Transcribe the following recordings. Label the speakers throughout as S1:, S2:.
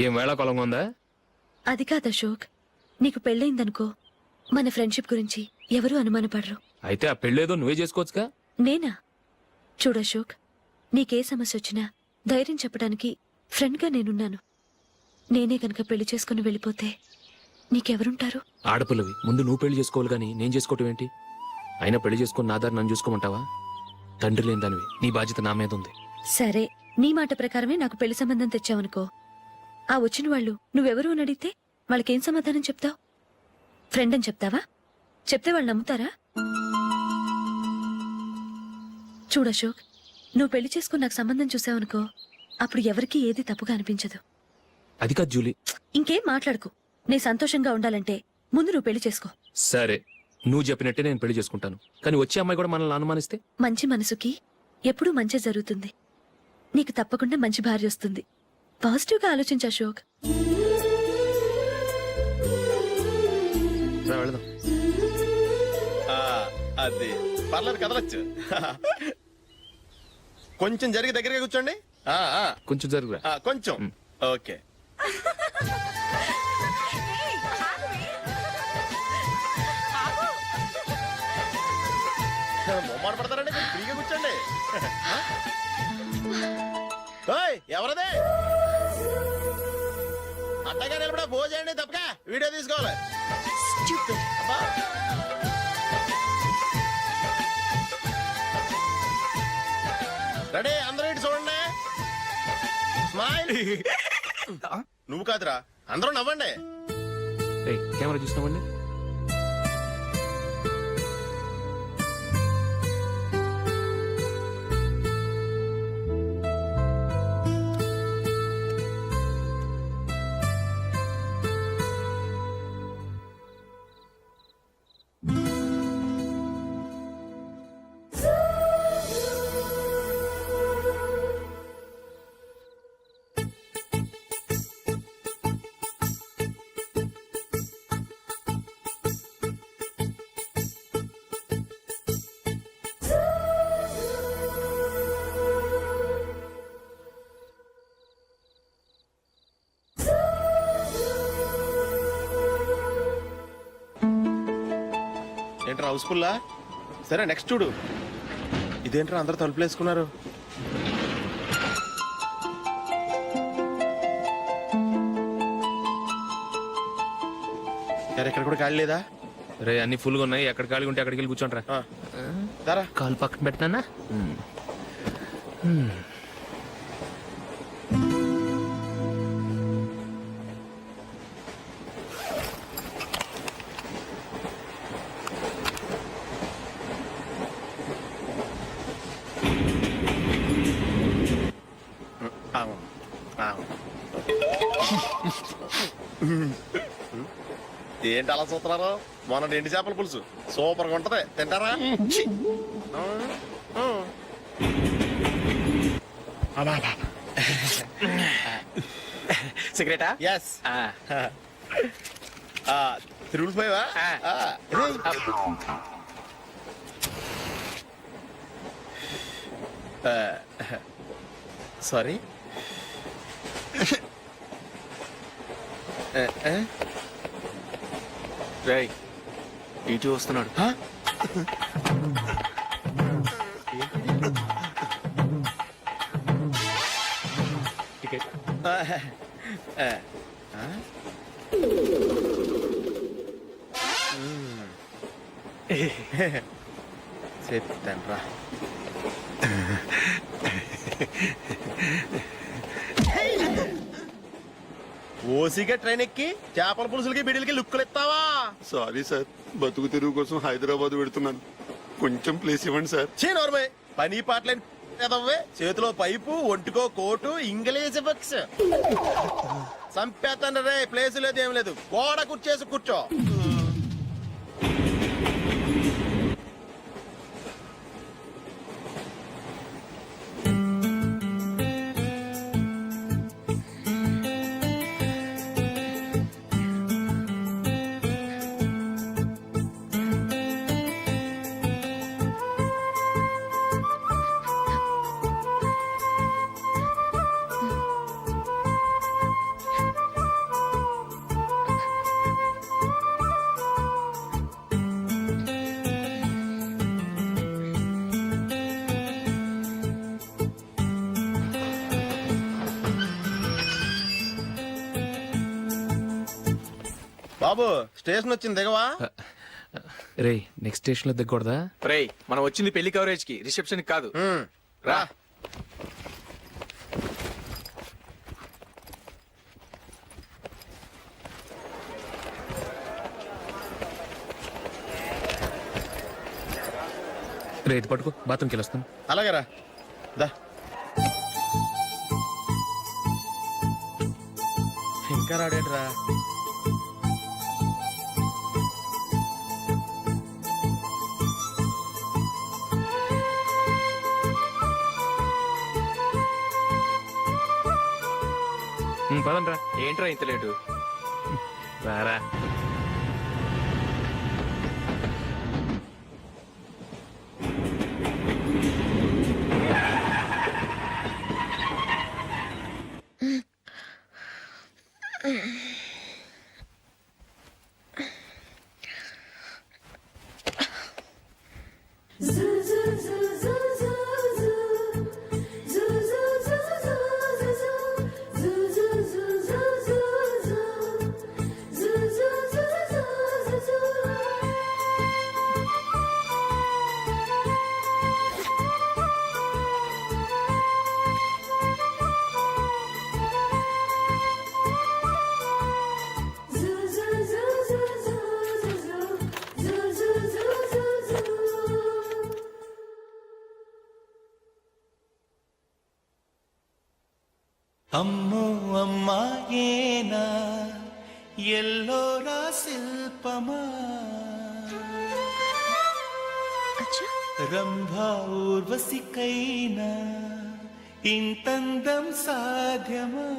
S1: ఏం వేళాకొలంగా ఉందా?
S2: అది కాదు అశోక్, నీకు పెళ్ళయిందనుకో మన ఫ్రెండ్షిప్ గురించి ఎవరూ అనుమానపడరు.
S1: అయితే ఆ పెళ్ళేదో నువ్వే చేసుకోవచ్చుగా.
S2: నేనా? చూడు అశోక్, నీకే సమస్య వచ్చినా ధైర్యం చెప్పడానికి ఫ్రెండ్గా నేనున్నాను. నేనే గనక పెళ్లి చేసుకుని వెళ్ళిపోతే నీకెవరుంటారు?
S1: ఆడపిల్లవి ముందు నువ్వు పెళ్లి చేసుకోవాలి కానీ నేను చేసుకోవటం ఏంటి? అయినా పెళ్లి చేసుకుని నా దారి నన్ను చూసుకోమంటావా? తండ్రి లేని దానివి, నీ బాధ్యత నా మీద ఉంది.
S2: సరే, నీ మాట ప్రకారమే నాకు పెళ్లి సంబంధం తెచ్చావనుకో, ఆ వచ్చిన వాళ్ళు నువ్వెవరు అని అడిగితే వాళ్ళకేం సమాధానం చెప్తావు? ఫ్రెండ్ అని చెప్తావా? చెప్తే వాళ్ళు నమ్ముతారా? చూడు అశోక్, నువ్వు పెళ్లి చేసుకుని నాకు సంబంధం చూసావనుకో, అప్పుడు ఎవరికీ ఏది తప్పుగా అనిపించదు.
S1: అది కాదు జూలీ.
S2: ఇంకేం మాట్లాడుకు. నీ సంతోషంగా ఉండాలంటే ముందు నువ్వు పెళ్లి చేసుకో.
S1: సరే, నువ్వు చెప్పినట్టే నేను పెళ్లి చేసుకుంటాను. కానీ వచ్చే అమ్మాయి కూడా మనల్ని అనుమానిస్తే?
S2: మంచి మనసుకి ఎప్పుడూ మంచి జరుగుతుంది. నీకు తప్పకుండా మంచి భార్య వస్తుంది. పాజిటివ్ గా ఆలోచించు అశోక్.
S1: రా, వెళదాం.
S3: అది పర్లేదు, కదలొచ్చు. కొంచెం జరిగి దగ్గరగా కూర్చోండి.
S1: కొంచెం జరుగురా.
S3: కొంచెం. ఓకే. మొమ్మాట పడతారండి, ఫ్రీగా కూర్చోండి. ఎవరదే అట్టగా నిలబడా భోజనండి, తప్పగా వీడియో తీసుకోవాలి. అబ్బా, రెడీ, అందరూ ఇటు చూడండి. స్మైల్. నువ్వు కాదురా, అందరూ నవ్వండి.
S1: కెమెరా చూసినావండి.
S3: ఏంట్రా హౌస్ఫుల్లా? సరే, నెక్స్ట్ చూడు. ఇదేంట్రా అందరూ తలుపులు వేసుకున్నారు? ఎక్కడ కూడా ఖాళీ లేదా?
S1: రే, అన్ని ఫుల్ గా ఉన్నాయి. ఎక్కడ ఖాళీ ఉంటే అక్కడికి వెళ్ళి కూర్చోండి.
S3: రా,
S1: కాలు పక్కన పెట్టినా.
S3: ఏంటి అలా చూస్తున్నారు? మొన్న ఎండి చేపల పులుసు సూపర్ గా ఉంటది, తింటారా?
S4: సిగరెటా?
S3: ఎస్. తిరుగుపోయావా? సారీ.
S4: రేయ్, ఇటు వస్తున్నాడు. టికెట్.
S3: చెప్తాను రా. ఓసిగా ట్రైన్ ఎక్కి చేపల పులుసులకి బిడిలకి లుక్కులు ఇస్తావా?
S5: సారీ సార్, బతుకు తెరువు కోసం హైదరాబాద్ పెడుతున్నాను. కొంచెం ప్లేస్ ఇవ్వండి సార్.
S3: చేయనోర్మే, పని పాటలేని కదవ్వే. చేతిలో పైపు, ఒంటికో కోటు, ఇంగ్లీష్ బుక్స్. సంపేతండ్రి రే, ప్లేస్ లేదు ఏం లేదు. గోడ కుర్చేసి కూర్చో. బాబు స్టేషన్ వచ్చింది దిగవా?
S1: రే నెక్స్ట్ స్టేషన్ లో దిగకూడదా?
S4: రేయ్ మనం వచ్చింది పెళ్లి కవరేజ్ కి, రిసెప్షన్ కి కాదు.
S3: రా.
S1: రే ఇది పట్టుకో, బాత్రూమ్కి వెళ్ళొస్తాను.
S3: అలాగే రా. దా. ఇంకా రాడేట్రా?
S1: పదండ్రా.
S4: ఏంట్రా ఇంత లేటు?
S1: రారా.
S6: అమ్మో అమ్మాయేనా ఎల్లోరా శిల్పమా
S2: అచ్చా,
S6: రంభా ఊర్వశికైనా ఇంతందం సాధ్యమా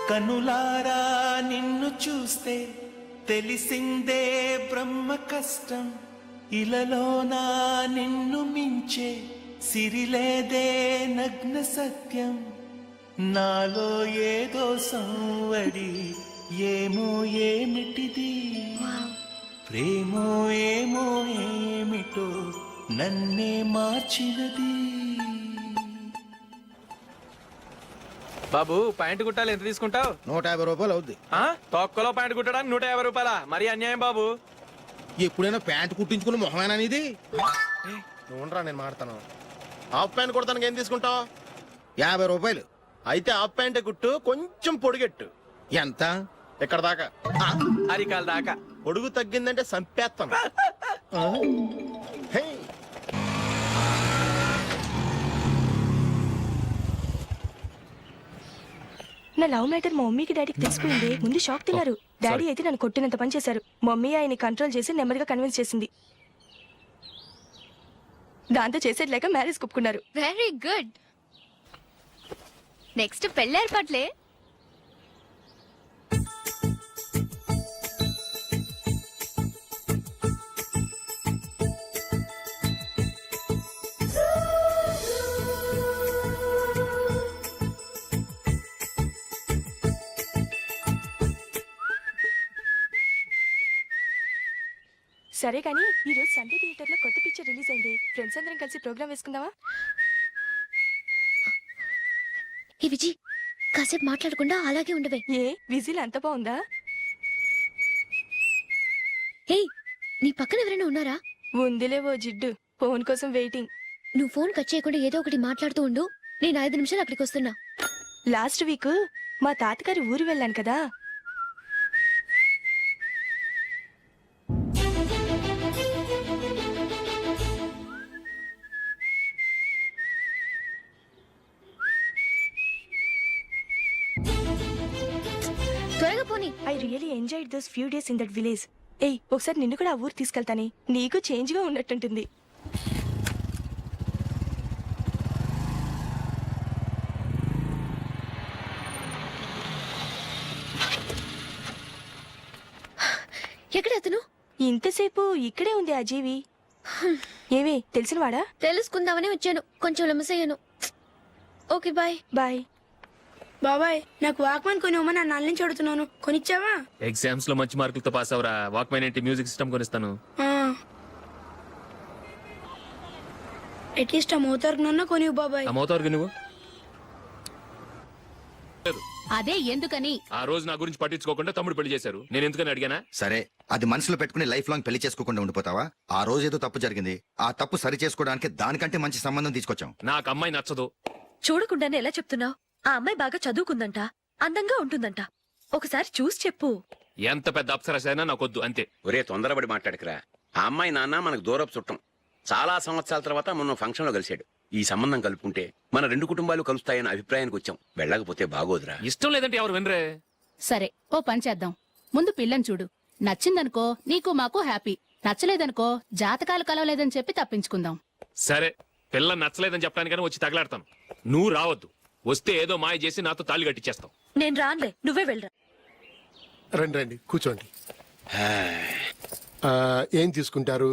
S6: కనులారా నిన్ను చూస్తే తెలిసిందే బ్రహ్మ కష్టం ఇలలోనా నిన్ను మించే సిరిలేదే నగ్న సత్యం నాలో ఏదో సంవడి ఏమో ఏమిటిది ప్రేమో ఏమో ఏమిటో నన్నే మార్చినది.
S4: బాబు ప్యాంటు కుట్టాలి, ఎంత తీసుకుంటావు?
S3: 150 రూపాయలు అవుద్ది.
S4: తొక్కలో ప్యాంటు కుట్టడానికి 150 రూపాయలా? మరి అన్యాయం బాబు.
S3: ఎప్పుడైనా ప్యాంట్ కుట్టించుకుని మొహమేనా ఇది? నువ్వు ఉండరా, నేను మాడతాను. హాఫ్ ప్యాంట్ కుడతానికి ఏం తీసుకుంటావు? 50 రూపాయలు. అయితే హాఫ్ ప్యాంటే కుట్టు, కొంచెం పొడిగెట్టు. ఎంత? ఇక్కడ దాకా.
S4: అరికాల దాకా.
S3: పొడుగు తగ్గిందంటే సంపేస్తాను. హే.
S7: నా లవ్ మ్యాటర్ మా మమ్మీకి డాడీకి తెలిసిపోయింది. ముందు షాక్ తిన్నారు. డాడీ అయితే నన్ను కొట్టినంత పని చేశారు. మమ్మీ ఆయన్ని కంట్రోల్ చేసి నెమ్మదిగా కన్విన్స్ చేసింది. దాంతో చేసేది లేక మ్యారేజ్ ఒప్పుకున్నారు.
S8: Very good. నెక్స్ట్ పెళ్లి ఏర్పాట్లే.
S7: సరే కానీ ఈ రోజు సండే థియేటర్ లో కొత్త పిక్చర్ రిలీజ్ అయింది. ఫ్రెండ్స్ అందరం కలిసి ప్రోగ్రామ్ వేసుకుందామా?
S2: ఏ విజి, కాసేపు మాట్లాడకుండా అలాగే ఉండవే.
S7: ఏ విజిల్ అంత బాగుందా?
S2: హే, నీ పక్కన ఎవరైనా ఉన్నారా?
S7: ఉందిలే ఓ జిడ్డు, ఫోన్ కోసం వెయిటింగ్.
S2: నువ్వు ఫోన్ కట్ చేయకుండా ఏదో ఒకటి మాట్లాడుతూ ఉండు. నేను 5 నిమిషాలు అక్కడికి వస్తున్నా.
S7: లాస్ట్ వీక్ మా తాతగారి ఊరు వెళ్ళాను కదా.
S2: త్వరగా పోనీ.
S7: I really enjoyed those few days in that village. ఏయ్, ఒకసారి నిన్ను కూడా ఆ ఊరు తీసుకెళ్తానే, నీకు చేంజ్ గా ఉన్నట్టుంటుంది.
S2: ఎక్కడ అతను?
S7: ఇంతసేపు ఇక్కడే ఉంది ఆ జీవి. ఏవే తెలిసినవాడా?
S2: తెలుసుకుందామని వచ్చాను, కొంచెం లెమసయ్యాను. Okay bye.
S7: బాయ్.
S9: బాబాయ్, నాకు వాక్మాన్ కొనివ్వమని నా నాన్న నుంచి అడుగుతున్నాను. కొనిచ్చావా?
S1: ఎగ్జామ్స్ లో మంచి మార్కులతో పాస్ అవరా. వాక్మెన్ ఏంటి, మ్యూజిక్ సిస్టమ్ కొనిస్తాను.
S9: అట్లీస్ట్ ఆ మోతార్కు నన్న కొనివ్వు బాబాయ్.
S1: అమ్మవుతావు నువ్వు. లేదు.
S8: అదే ఎందుకని
S1: ఆ రోజు నా గురించి పట్టించుకోకుండా తమ్ముడు పెళ్లి చేశారు. నేను ఎందుకని అడిగానా?
S10: సరే, అది మనసులో పెట్టుకుని లైఫ్ లాంగ్ పెళ్లి చేసుకోకుండా ఉండిపోతావా? ఆ రోజు ఏదో తప్పు జరిగింది, ఆ తప్పు సరి చేసుకోవడానికి దానికంటే మంచి సంబంధం తీసుకొచ్చాం.
S1: నాకు అమ్మాయి నచ్చదు.
S2: చూడకుండానే ఎలా చెప్తున్నావు? ఆ అమ్మాయి బాగా చదువుకుందంట, అందంగా ఉంటుందంట. ఒకసారి చూసి చెప్పు.
S1: ఎంత పెద్ద అప్సరస అయినా నాకొద్దు అంతే.
S11: ఒరే తొందరపడి మాట్లాడకురా. ఆ అమ్మాయి నాన్న మనకు దూరపు చుట్టం. చాలా సంవత్సరాల తర్వాత మొన్న ఫంక్షన్ లో కలిశాడు. ఈ సంబంధం కలుపుకుంటే మన రెండు కుటుంబాలు కలుస్తాయన్న అభిప్రాయానికి వచ్చాం. వెళ్ళకపోతే బాగోదురా.
S1: ఇష్టం లేదంటే ఎవరు వినరే.
S8: సరే ఓ పని చేద్దాం. ముందు పిల్లని చూడు. నచ్చిందనుకో నీకు మాకు హ్యాపీ. నచ్చలేదనుకో జాతకాలు కలవలేదని చెప్పి తప్పించుకుందాం.
S1: సరే, పిల్ల నచ్చలేదని చెప్పడానికని వచ్చి తగలాడతాను. నువ్వు రావద్దు. వస్తే ఏదో మాయ చేసి నాతో తాళి కట్టించేస్తావు.
S2: నేను రానులే, నువ్వే వెళ్ళరా.
S12: రండి రండి కూర్చోండి. ఏం తీసుకుంటారు?